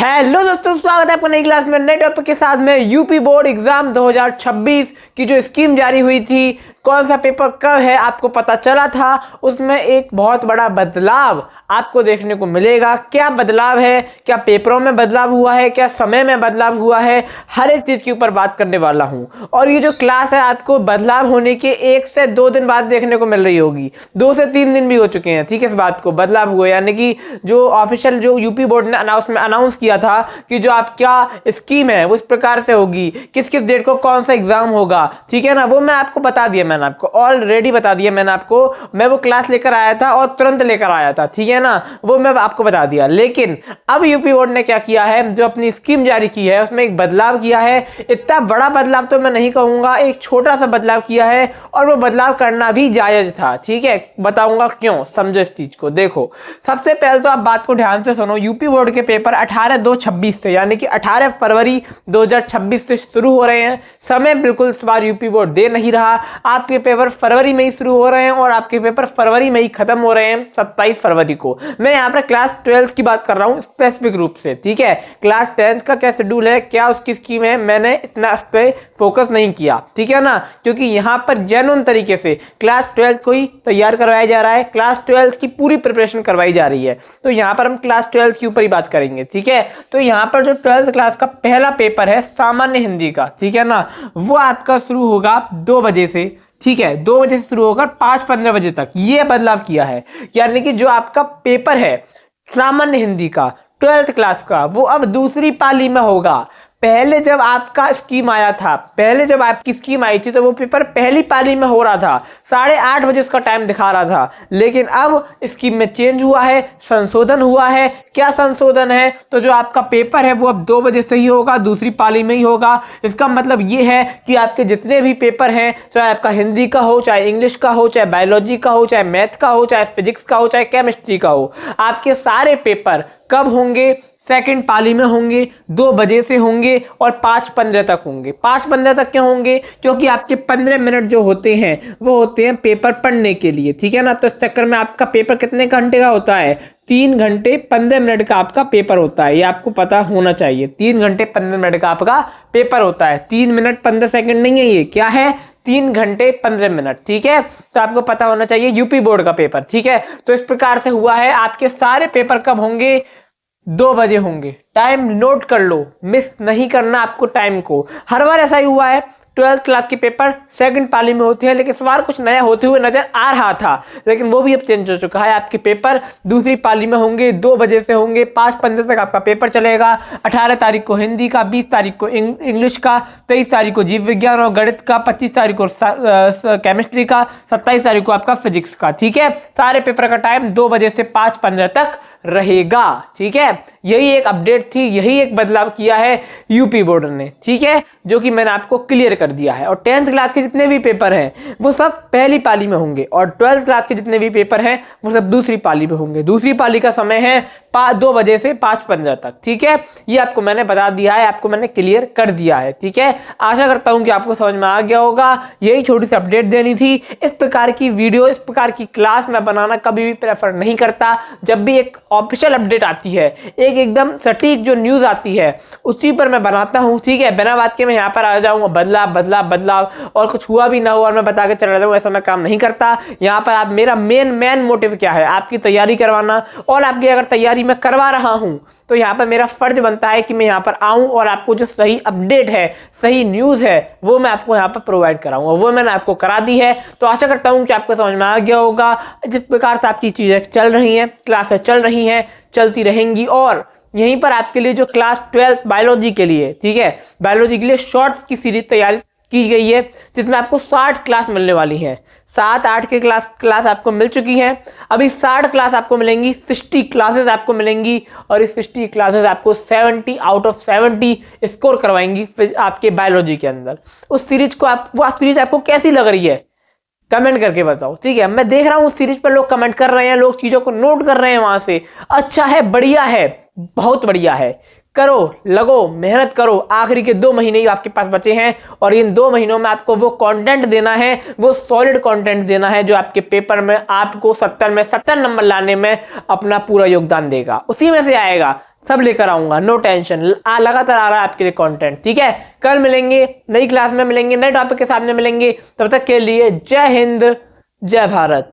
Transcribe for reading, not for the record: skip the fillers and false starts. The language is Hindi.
हेलो दोस्तों, स्वागत है आपका नई क्लास में नए टॉपिक के साथ में। यूपी बोर्ड एग्जाम 2026 की जो स्कीम जारी हुई थी, कौन सा पेपर कब है आपको पता चला था, उसमें एक बहुत बड़ा बदलाव आपको देखने को मिलेगा। क्या बदलाव है, क्या पेपरों में बदलाव हुआ है, क्या समय में बदलाव हुआ है, हर एक चीज के ऊपर बात करने वाला हूं। और ये जो क्लास है आपको बदलाव होने के 1 से 2 दिन बाद देखने को मिल रही होगी। 2 से 3 दिन भी हो चुके हैं, ठीक है, इस बात को बदलाव हुए, यानी कि जो ऑफिशियल जो यूपी बोर्ड ने अनाउंस किया था कि जो आपका स्कीम है वो इस प्रकार से होगी, किस किस डेट को कौन सा एग्जाम होगा, ठीक है ना, वो मैं आपको बता दिया, मैंने आपको ऑलरेडी बता दिया, मैंने आपको, मैं वो क्लास लेकर आया था और तुरंत लेकर आया था, ठीक है ना, वो मैं आपको बता दिया। लेकिन अब यूपी बोर्ड ने क्या किया है, जो अपनी स्कीम जारी की है उसमें एक बदलाव किया है। इतना बड़ा बदलाव तो मैं नहीं कहूंगा, एक छोटा सा बदलाव किया है और वो बदलाव करना भी जायज था, ठीक है। बताऊंगा क्यों, समझो इस चीज को। देखो, सबसे पहले तो आप बात को ध्यान से सुनो। यूपी बोर्ड के पेपर 18/2/26 से, यानी कि 18 फरवरी 2026 से शुरू हो रहे हैं। समय बिल्कुल इस बार यूपी बोर्ड दे नहीं रहा। आपके पेपर फरवरी में ही शुरू हो रहे हैं और आपके पेपर फरवरी में ही खत्म हो रहे हैं 27 फरवरी को। मैं यहाँ पर क्लास 12 की बात कर रहा हूँ स्पेसिफिक रूप से, ठीक है। क्लास 10 का क्या शेड्यूल है, क्या उसकी स्कीम है, मैंने इतना इस पर फोकस नहीं किया, ठीक है ना, क्योंकि यहाँ पर जेन्युइन तरीके से क्लास 12 को ही तैयार करवाया जा रहा है, क्लास 12 की पूरी प्रिपरेशन करवाई जा रही है। तो यहाँ पर हम क्लास 12 के ऊपर ही बात करेंगे, ठीक है। तो यहाँ पर जो 12th क्लास का पहला पेपर है सामान्य हिंदी का, ठीक है ना, वो आपका शुरू होगा 2 बजे से, ठीक है, 2 बजे से शुरू होकर 5:15 बजे तक। ये बदलाव किया है, यानी कि जो आपका पेपर है सामान्य हिंदी का 12th क्लास का, वो अब दूसरी पाली में होगा। पहले जब आपका स्कीम आया था, पहले जब आपकी स्कीम आई थी तो वो पेपर पहली पाली में हो रहा था, 8:30 बजे उसका टाइम दिखा रहा था। लेकिन अब स्कीम में चेंज हुआ है, संशोधन हुआ है। क्या संशोधन है, तो जो आपका पेपर है वो अब 2 बजे से ही होगा, दूसरी पाली में ही होगा। इसका मतलब ये है कि आपके जितने भी पेपर हैं, चाहे आपका हिंदी का हो, चाहे इंग्लिश का हो, चाहे बायोलॉजी का हो, चाहे मैथ का हो, चाहे फिजिक्स का हो, चाहे केमिस्ट्री का हो, आपके सारे पेपर कब होंगे, सेकंड पाली में होंगे, 2 बजे से होंगे और 5:15 तक होंगे। 5:15 तक क्यों होंगे, क्योंकि आपके 15 मिनट जो होते हैं वो होते हैं पेपर पढ़ने के लिए, ठीक है ना। तो इस चक्कर में आपका पेपर कितने घंटे का होता है, 3 घंटे 15 मिनट का आपका पेपर होता है। ये आपको पता होना चाहिए, 3 घंटे 15 मिनट का आपका पेपर होता है। 3 मिनट 15 सेकंड नहीं है, ये क्या है, 3 घंटे 15 मिनट, ठीक है। तो आपको पता होना चाहिए यूपी बोर्ड का पेपर, ठीक है। तो इस प्रकार से हुआ है, आपके सारे पेपर कब होंगे, 2 बजे होंगे। टाइम नोट कर लो, मिस नहीं करना आपको टाइम को। हर बार ऐसा ही हुआ है, 12th क्लास के पेपर सेकंड पाली में होते हैं, लेकिन इस बार कुछ नया होते हुए नजर आ रहा था, लेकिन वो भी अब चेंज हो चुका है। आपके पेपर दूसरी पाली में होंगे, 2 बजे से होंगे, 5:15 तक आपका पेपर चलेगा। 18 तारीख को हिंदी का, 20 तारीख को इंग्लिश का, 23 तारीख को जीव विज्ञान और गणित का, 25 तारीख को केमिस्ट्री का, 27 तारीख को आपका फिजिक्स का, ठीक है। सारे पेपर का टाइम 2 बजे से 5:15 तक रहेगा, ठीक है। यही एक अपडेट थी, यही एक बदलाव किया है यूपी बोर्ड ने, ठीक है, जो कि मैंने आपको क्लियर कर दिया है। और 10th क्लास के जितने भी पेपर हैं वो सब पहली पाली में होंगे और 12th क्लास के जितने भी पेपर हैं वो सब दूसरी पाली में होंगे। दूसरी पाली का समय है 2 बजे से 5:15 तक, ठीक है। ये आपको मैंने बता दिया है, आपको मैंने क्लियर कर दिया है, ठीक है। आशा करता हूं कि आपको समझ में आ गया होगा। यही छोटी सी अपडेट देनी थी। इस प्रकार की वीडियो, इस प्रकार की क्लास मैं बनाना कभी भी प्रेफर नहीं करता। जब भी एक ऑफिशियल अपडेट आती है, एक एकदम सटीक जो न्यूज आती है, उसी पर मैं बनाता हूं, ठीक है। बिना बात के मैं यहाँ पर आ जाऊंगा बदलाव बदलाव बदलाव और कुछ हुआ भी ना हो और मैं बता के चला जाऊं, ऐसा मैं काम नहीं करता। यहाँ पर आप, मेरा मेन मोटिव क्या है, आपकी तैयारी करवाना। और आपकी अगर तैयारी मैं करवा रहा हूं तो यहाँ पर मेरा फर्ज बनता है कि मैं यहाँ पर आऊं और आपको जो सही अपडेट है, सही न्यूज है, वो मैं आपको यहाँ पर प्रोवाइड कराऊंगा। वो मैंने आपको करा दी है। तो आशा करता हूं कि आपको समझ में आ गया होगा। जिस प्रकार से आपकी चीजें चल रही हैं, क्लासेस चल रही हैं, चलती रहेंगी। और यहीं पर आपके लिए जो क्लास 12 बायोलॉजी के लिए, ठीक है, बायोलॉजी के लिए शॉर्ट्स की सीरीज तैयारी की गई है, जिसमें आपको 60 क्लास मिलने वाली हैं। 7-8 के क्लास आपको मिल चुकी हैं, अभी 60 क्लास आपको मिलेंगी, 60 क्लासेस आपको मिलेंगी। और इस 60 क्लासेस आपको 70 आउट ऑफ 70 स्कोर करवाएंगी आपके बायोलॉजी के अंदर। उस सीरीज को वो सीरीज आपको कैसी लग रही है, कमेंट करके बताओ, ठीक है। मैं देख रहा हूँ उस सीरीज पर लोग कमेंट कर रहे हैं, लोग चीजों को नोट कर रहे हैं वहां से। अच्छा है, बढ़िया है, बहुत बढ़िया है। करो, लगो, मेहनत करो। आखिरी के 2 महीने ही आपके पास बचे हैं और इन 2 महीनों में आपको वो कंटेंट देना है, वो सॉलिड कंटेंट देना है जो आपके पेपर में आपको 70 में 70 नंबर लाने में अपना पूरा योगदान देगा। उसी में से आएगा सब लेकर आऊंगा, नो टेंशन। लगातार आ रहा है आपके लिए कंटेंट, ठीक है। कल मिलेंगे, नई क्लास में मिलेंगे, नए टॉपिक के सामने मिलेंगे। तब तक के लिए जय हिंद, जय भारत।